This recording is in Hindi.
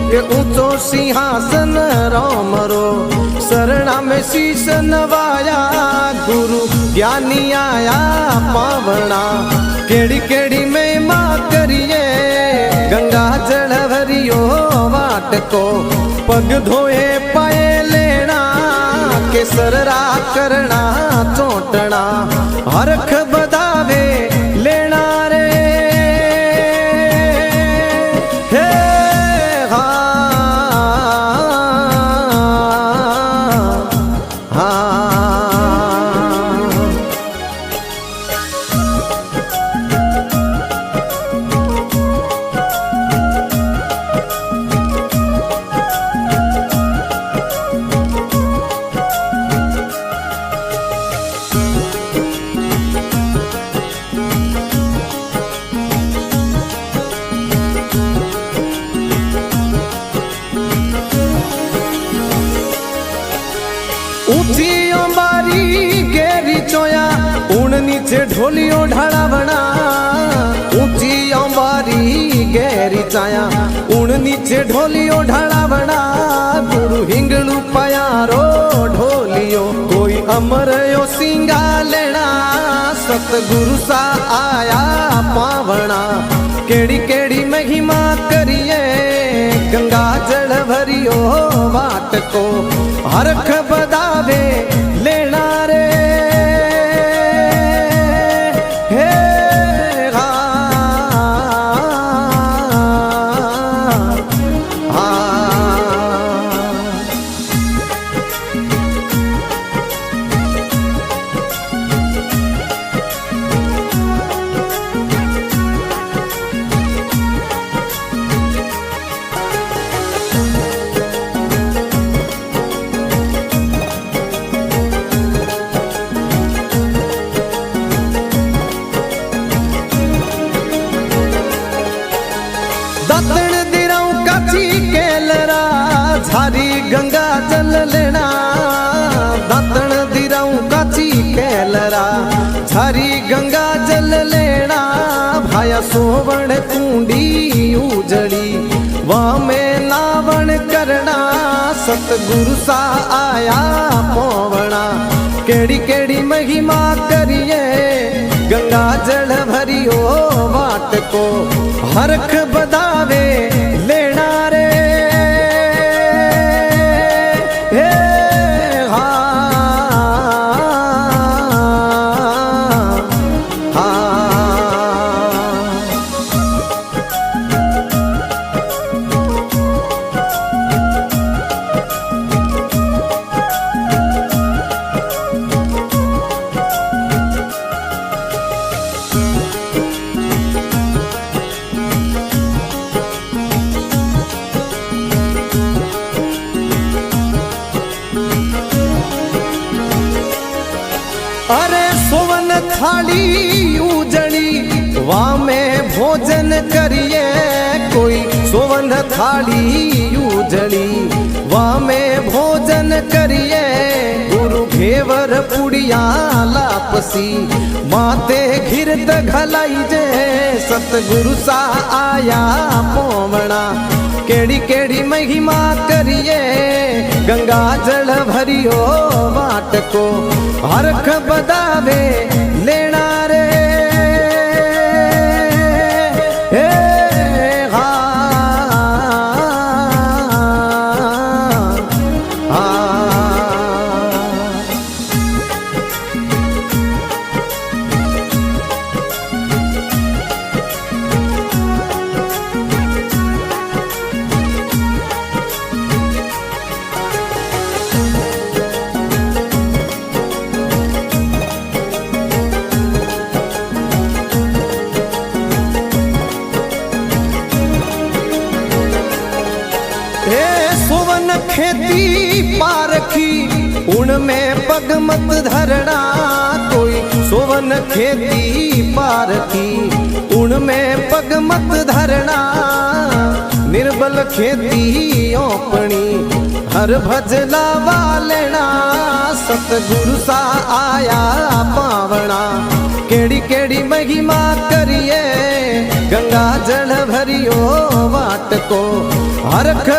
एक ऊंचो सिंहासन राम रो, शरणा में शीश नवाया, गुरु ज्ञानी आया पावना। केड़ी केड़ी महिमा करिए, गंगा जल भरियो वाट को, पग धोए पाए लेना, केसरा करना चोटना, हरख बदावे लेना रे। हे ऊंची अंबारी गेरी चोया, ऊन नीचे ढोलियो ढाळावणा। ऊंची अंबारी गेरी चाया, ऊन नीचे ढोलियो ढाळावणा। गुरु हिंगलू पयारो ढोलियो, कोई अमर यो सिंगा लेना, सतगुरु सा आया पावना। केड़ी केड़ी महिमा करिए, गंगा जल भरियो वाट को, हरख बदावे लेना रे। हे दातण दिराऊ काची केलरा, झारी गंगा जल लेना। दातण दिराऊ काची केलरा, झारी गंगा जल लेना। भाया सोवण कुंडी उजड़ी, वामे नावण करना, सतगुरु सा आया पोवना। केड़ी केड़ी महिमा करिए, गंगा जल भरियो वाट को, हरख बदावे लेना रे। हे अरे सोवन थाली उजड़ी, वामे भोजन करिए। कोई सोवन थाली उजड़ी, वामे भोजन करिए। गुरु घेवर पुड़िया लापसी, माते घिरत घलाई जे, सतगुरु सा आया पोवना। केड़ी केड़ी महिमा करिए, गंगा जल भरियो वाट को, हरख बदावे लेना रे। हे खेती पारखी, उनमें पग मत धरना। कोई सोवन खेती पारखी, उनमें पग मत धरना। निर्बल खेती ओपणी, हर भजला वालेना। सतगुरु सा आया पावना, केड़ी केड़ी महिमा करिए। गंगा जल भरियो वाट को, हरख